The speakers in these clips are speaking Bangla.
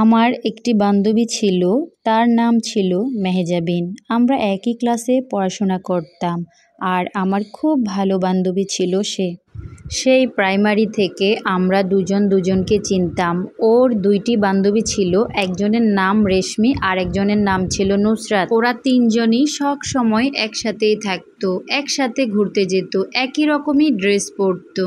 আমার একটি বান্ধবী ছিল, তার নাম ছিল মেহজাবিন। আমরা একই ক্লাসে পড়াশোনা করতাম আর আমার খুব ভালো বান্ধবী ছিল সে। সেই প্রাইমারি থেকে আমরা দুজন দুজনকে চিনতাম। ওর দুইটি বান্ধবী ছিল, একজনের নাম রেশমি আর একজনের নাম ছিল নুসরাত। ওরা তিনজনই সব সময় একসাথেই থাকতো, একসাথে ঘুরতে যেত, একই রকমই ড্রেস পরতো।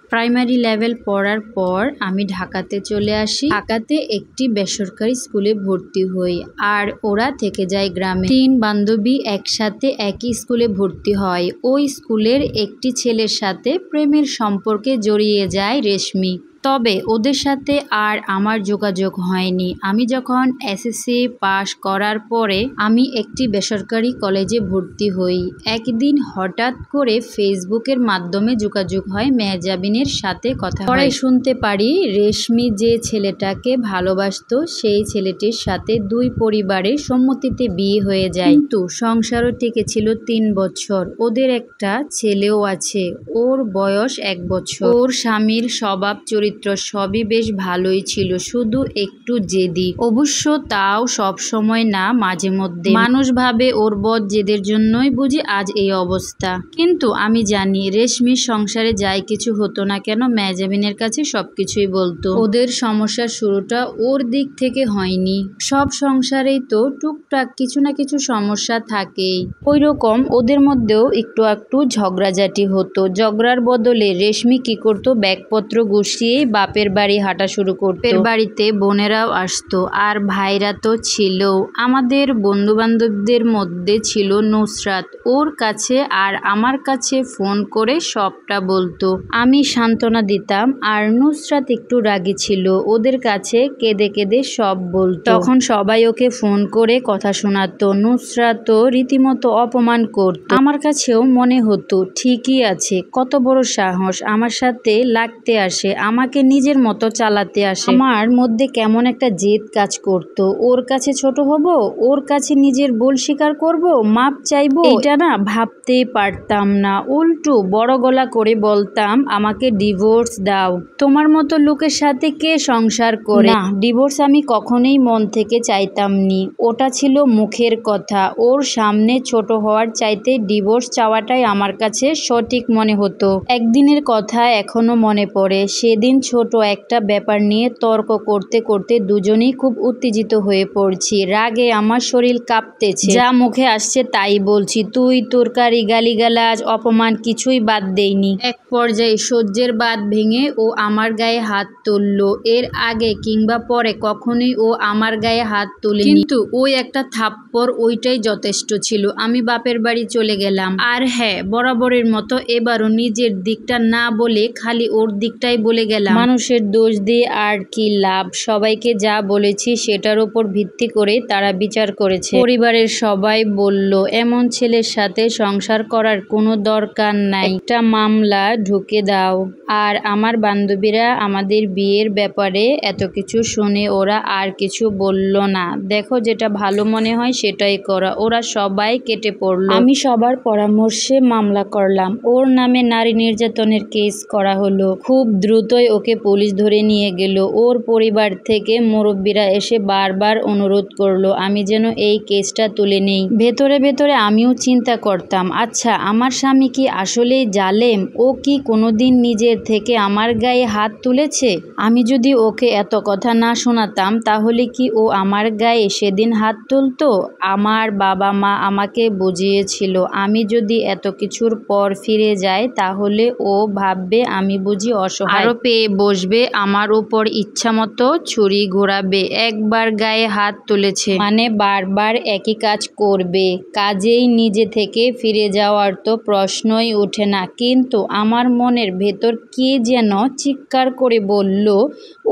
প্রাইমারি লেভেল পড়ার পর আমি ঢাকাতে চলে আসি। ঢাকাতে একটি বেসরকারি স্কুলে ভর্তি হই আর ওরা থেকে যায় গ্রামে। তিন বান্ধবী একসাথে একই স্কুলে ভর্তি হয়। ওই স্কুলের একটি ছেলের সাথে প্রেমের সম্পর্কে জড়িয়ে যায় রেশমি। তবে ওদের সাথে আর আমার যোগাযোগ হয়নি। আমি যখন এসএসসি পাশ করার পরে আমি একটি বেসরকারি কলেজে ভর্তি হই। একদিন হঠাৎ করে ফেসবুকের মাধ্যমে যোগাযোগ হয়, মেহজাবিনের সাথে কথা হয়। পরে শুনতে পারি রেশমি যে ছেলেটাকে ভালোবাসতো সেই ছেলেটির সাথে দুই পরিবারের সম্মতিতে বিয়ে হয়ে যায়, কিন্তু সংসারও টিকেছিল 3 বছর। ওদের একটা ছেলেও আছে, ওর বয়স 1 বছর। ওর স্বামীর স্বভাব চরিত্র সবই বেশ ভালোই ছিল, শুধু একটু জেদি। অবশ্য তাও সব সময় না, মাঝে মধ্যে। মানুষ ভাবে ওর বদ জেদের জন্যই বুঝি আজ এই অবস্থা। কিন্তু আমি জানি রেশমির সংসারে যাই কিছু হতো না কেন মেহজাবিনের কাছে সবকিছুই বলতো। ওদের সমস্যার শুরুটা ওর দিক থেকে হয়নি। সব সংসারেই তো টুকটাক কিছু না কিছু সমস্যা থাকেই। ওই রকম ওদের মধ্যেও একটু একটু ঝগড়াঝাটি হতো। ঝগড়ার বদলে রেশমি কি করতো, ব্যাগপত্র গুছিয়ে বাপের বাড়ি হাঁটা শুরু করতো। এর বাড়িতে বোনেরাও আসতো আর ভাইরা তো ছিল। আমাদের বন্ধু বান্ধবদের মধ্যে ছিল নুসরাত। ওর কাছে আর আমার কাছে ফোন করে সবটা বলতো। আমি সান্ত্বনা দিতাম আর নুসরাত একটু রাগী ছিল, ওদের কাছে কেঁদে কেঁদে সব বলতো। তখন সবাই ওকে ফোন করে কথা শোনাতো। নুসরাতও রীতিমতো অপমান করতো। আমার কাছেও মনে হতো ঠিকই আছে, কত বড় সাহস, আমার সাথে লাগতে আসে, আমাকে নিজের মতো চালাতে আসে। আমার মধ্যে কেমন একটা জেদ কাজ করতো। ওর কাছে ছোট হব, ওর কাছে নিজের ভুল স্বীকার করব, মাপ চাইবো, এটা না ভাবতেই পারতাম না। উল্টো বড় গলা করে বলতাম, আমাকে ডিভোর্স দাও, তোমার মতো লোকের সাথে কে সংসার করে। না, ডিভোর্স আমি কখনোই মন থেকে চাইতাম নি, ওটা ছিল মুখের কথা। ওর সামনে ছোট হওয়ার চাইতে ডিভোর্স চাওয়াটাই আমার কাছে সঠিক মনে হতো। একদিনের কথা এখনো মনে পড়ে। সেদিন ছোট একটা ব্যাপার নিয়ে তর্ক করতে করতে দুজনেই খুব উত্তেজিত হয়ে পড়ছি। রাগে আমার শরীর কাঁপতেছে, যা মুখে আসছে তাই বলছি, তুই তরকারি গালিগালাজ অপমান কিছুই বাদ দেয়নি। এক পর্যায়ে সহ্যের বাঁধ ভেঙে ও আমার গায়ে হাত তুললো। এর আগে কিংবা পরে কখনোই ও আমার গায়ে হাত তুলেনি, কিন্তু ওই একটা থাপ্পড়, ওইটাই যথেষ্ট ছিল। আমি বাপের বাড়ি চলে গেলাম। আর হ্যাঁ, বরাবরের মতো এবারও নিজের দিকটা না বলে খালি ওর দিকটাই বলে গেলাম। মানুষের দোষ দিয়ে আর কি লাভ, সবাইকে যা বলেছি সেটার উপর ভিত্তি করে তারা বিচার করেছে। পরিবারের সবাই বলল এমন ছেলের সাথে সংসার করার কোনো দরকার নাই, একটা মামলা ঢুকে দাও। আর আমার বান্ধবীরা আমাদের বিয়ের ব্যাপারে এত কিছু শুনে ওরা আর কিছু বলল না। দেখো, যেটা ভালো মনে হয় সেটাই করা। ওরা সবাই কেটে পড়লো। আমি সবার পরামর্শে মামলা করলাম। ওর নামে নারী নির্যাতনের কেস করা হলো। খুব দ্রুতই ওকে পুলিশ ধরে নিয়ে গেল। ওর পরিবার থেকে মুরব্বীরা এসে বারবার অনুরোধ করলো আমি যেন এই কেসটা তুলে নেই। ভেতরে ভেতরে আমিও চিন্তা করতাম, আচ্ছা আমার স্বামী কি আসলেই জালেম? ও কি কোনোদিন নিজের থেকে আমার গায়ে হাত তুলেছে? আমি যদি ওকে এত কথা না শোনাতাম তাহলে কি ও আমার গায়ে সেদিন হাত তুলতো? আমার বাবা মা আমাকে বুঝিয়েছিল আমি যদি এত কিছুর পর ফিরে যাই তাহলে ও ভাববে আমি বুঝি অসহায়, আরো পেয়ে বসবে আমার উপর, ইচ্ছা মতো ছুরি ঘোরাবে। একবার গায়ে হাত তুলেছে মানে বারবার একই কাজ করবে, কাজেই নিজে থেকে ফিরে যাওয়ার তো প্রশ্নই ওঠে না। কিন্তু আমার মনের ভেতর কে যেন চিৎকার করে বলল,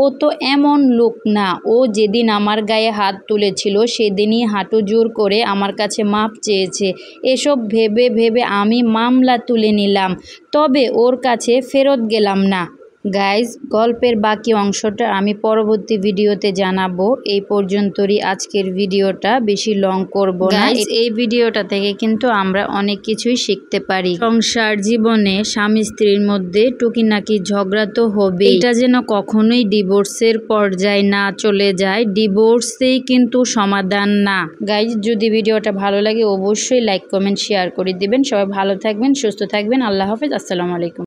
ও তো এমন লোক না, ও যেদিন আমার গায়ে হাত তুলেছিল সেদিনই হাঁটু জোর করে আমার কাছে মাপ চেয়েছে। এসব ভেবে ভেবে আমি মামলা তুলে নিলাম, তবে ওর কাছে ফেরত গেলাম না। গাইজ, গল্পের বাকি অংশটা আমি পরবর্তী ভিডিওতে জানাবো। এই পর্যন্তই আজকের ভিডিওটা, বেশি লং করব না। এই ভিডিওটা থেকে কিন্তু আমরা অনেক কিছুই শিখতে পারি। সংসার জীবনে স্বামী স্ত্রীর মধ্যে টুকিনাকি ঝগড়া তো হবে, এটা যেন কখনোই ডিভোর্সের পর্যায়ে না চলে যায়। ডিভোর্সেই কিন্তু সমাধান না। গাইজ, যদি ভিডিওটা ভালো লাগে অবশ্যই লাইক কমেন্ট শেয়ার করে দিবেন। সবাই ভালো থাকবেন, সুস্থ থাকবেন। আল্লাহ হাফেজ, আসসালামু আলাইকুম।